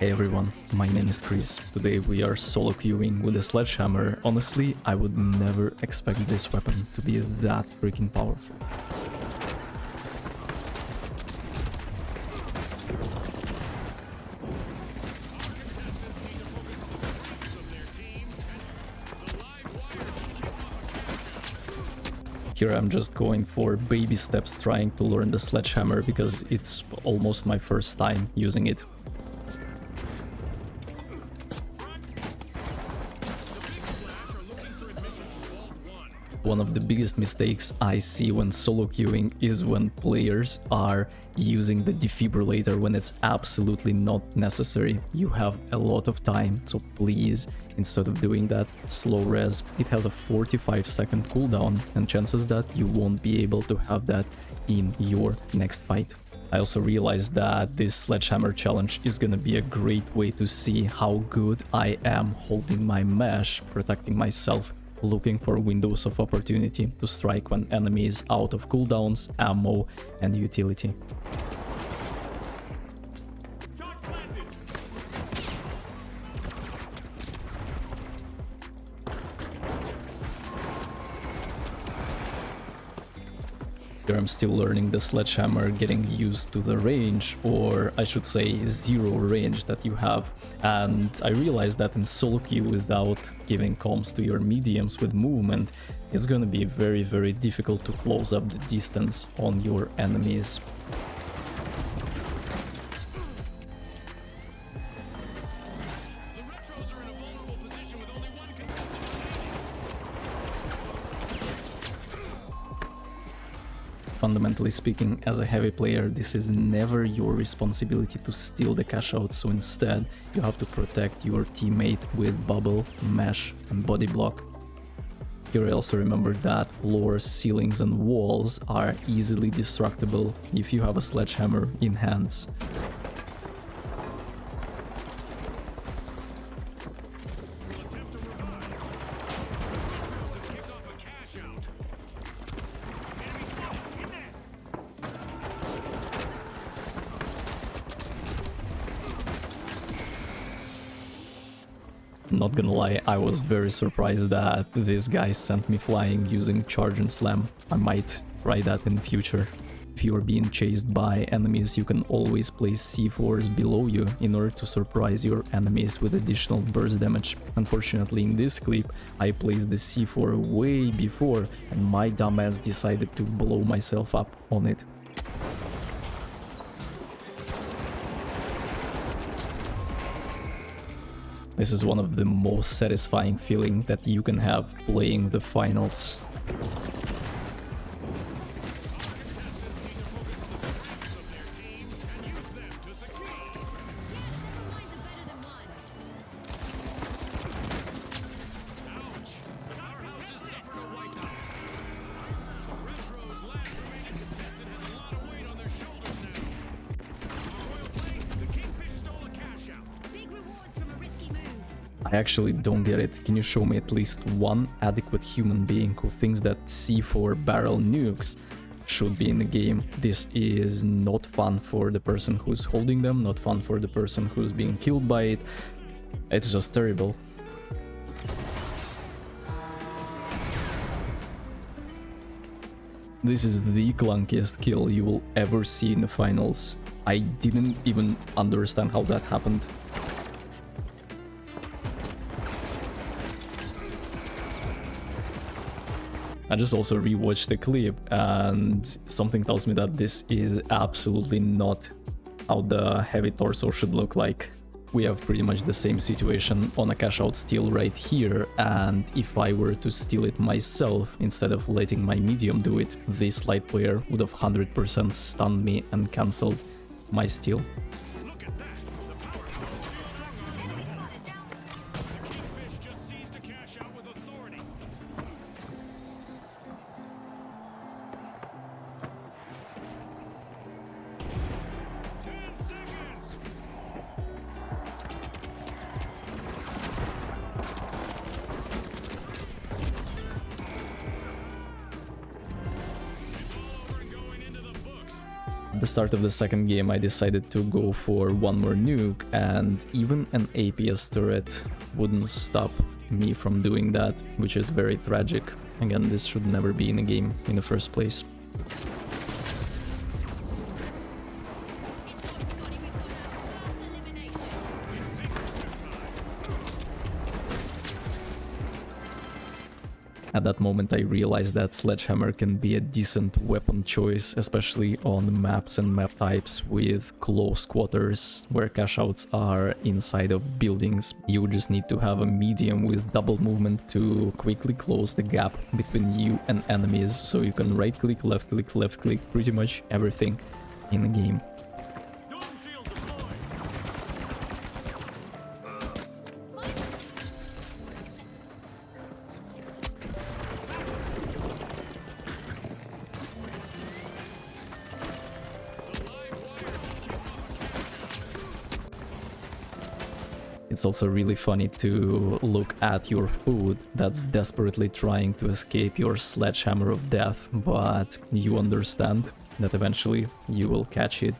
Hey everyone, my name is Chris. Today we are solo queuing with a Sledgehammer. Honestly, I would never expect this weapon to be that freaking powerful. Here I'm just going for baby steps trying to learn the Sledgehammer because it's almost my first time using it. One of the biggest mistakes I see when solo queuing is when players are using the defibrillator when it's absolutely not necessary. You have a lot of time, so please, instead of doing that, slow res. It has a 45-second cooldown, and chances that you won't be able to have that in your next fight. I also realized that this Sledgehammer challenge is gonna be a great way to see how good I am holding my mesh, protecting myself, looking for windows of opportunity to strike when enemy is out of cooldowns, ammo and utility. Here I'm still learning the Sledgehammer, getting used to the range, or I should say zero range that you have, and I realized that in solo queue without giving comms to your mediums with movement, it's gonna be very difficult to close up the distance on your enemies. Fundamentally speaking, as a heavy player, this is never your responsibility to steal the cash out, so instead you have to protect your teammate with bubble, mesh and body block. Here I also remember that floors, ceilings and walls are easily destructible if you have a Sledgehammer in hands. Not gonna lie, I was very surprised that this guy sent me flying using charge and slam. I might try that in the future. If you are being chased by enemies, you can always place C4s below you in order to surprise your enemies with additional burst damage. Unfortunately, in this clip, I placed the C4 way before and my dumbass decided to blow myself up on it. This is one of the most satisfying feelings that you can have playing the finals. I actually don't get it. Can you show me at least one adequate human being who thinks that C4 barrel nukes should be in the game? This is not fun for the person who's holding them, not fun for the person who's being killed by it. It's just terrible. This is the clunkiest kill you will ever see in the finals. I didn't even understand how that happened. I just also rewatched the clip and something tells me that this is absolutely not how the heavy torso should look like. We have pretty much the same situation on a cash out steal right here, and if I were to steal it myself instead of letting my medium do it, this light player would have 100% stunned me and cancelled my steal. At the start of the second game I decided to go for one more nuke, and even an APS turret wouldn't stop me from doing that, which is very tragic. Again, this should never be in a game in the first place. At that moment I realized that Sledgehammer can be a decent weapon choice, especially on maps and map types with close quarters, where cache-outs are inside of buildings. You just need to have a medium with double movement to quickly close the gap between you and enemies, so you can right click, left click, pretty much everything in the game. It's also really funny to look at your food that's desperately trying to escape your sledgehammer of death, but you understand that eventually you will catch it,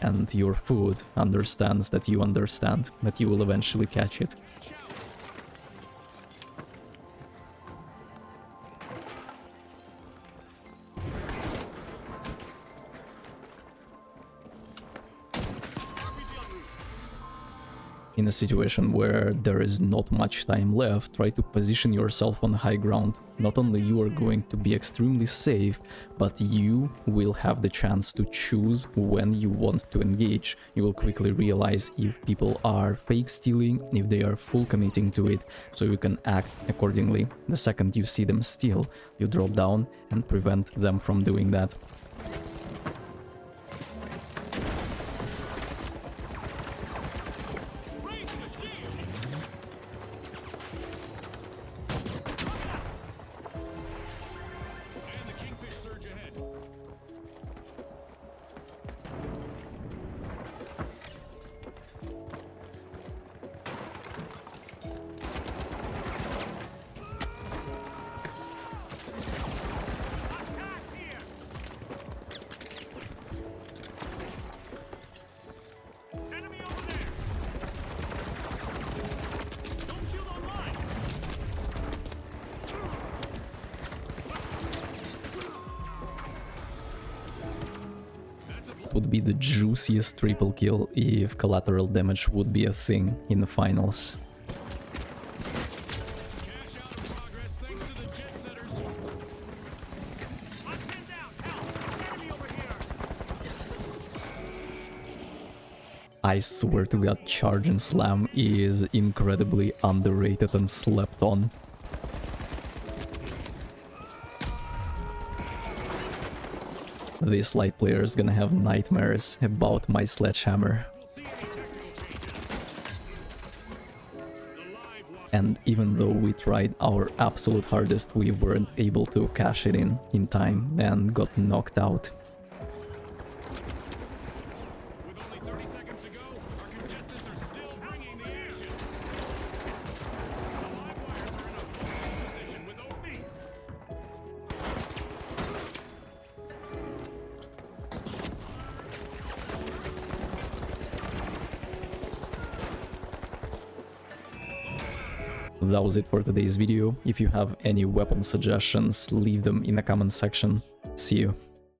and your food understands that you understand that you will eventually catch it. In a situation where there is not much time left, try to position yourself on high ground. Not only you are going to be extremely safe, but you will have the chance to choose when you want to engage. You will quickly realize if people are fake stealing, if they are full committing to it, so you can act accordingly. The second you see them steal, you drop down and prevent them from doing that. Would be the juiciest triple kill if collateral damage would be a thing in the finals. I swear to God, Charge and Slam is incredibly underrated and slept on. This light player is gonna have nightmares about my Sledgehammer. And even though we tried our absolute hardest, we weren't able to cash it in time and got knocked out. That was it for today's video. If you have any weapon suggestions, leave them in the comment section. See you.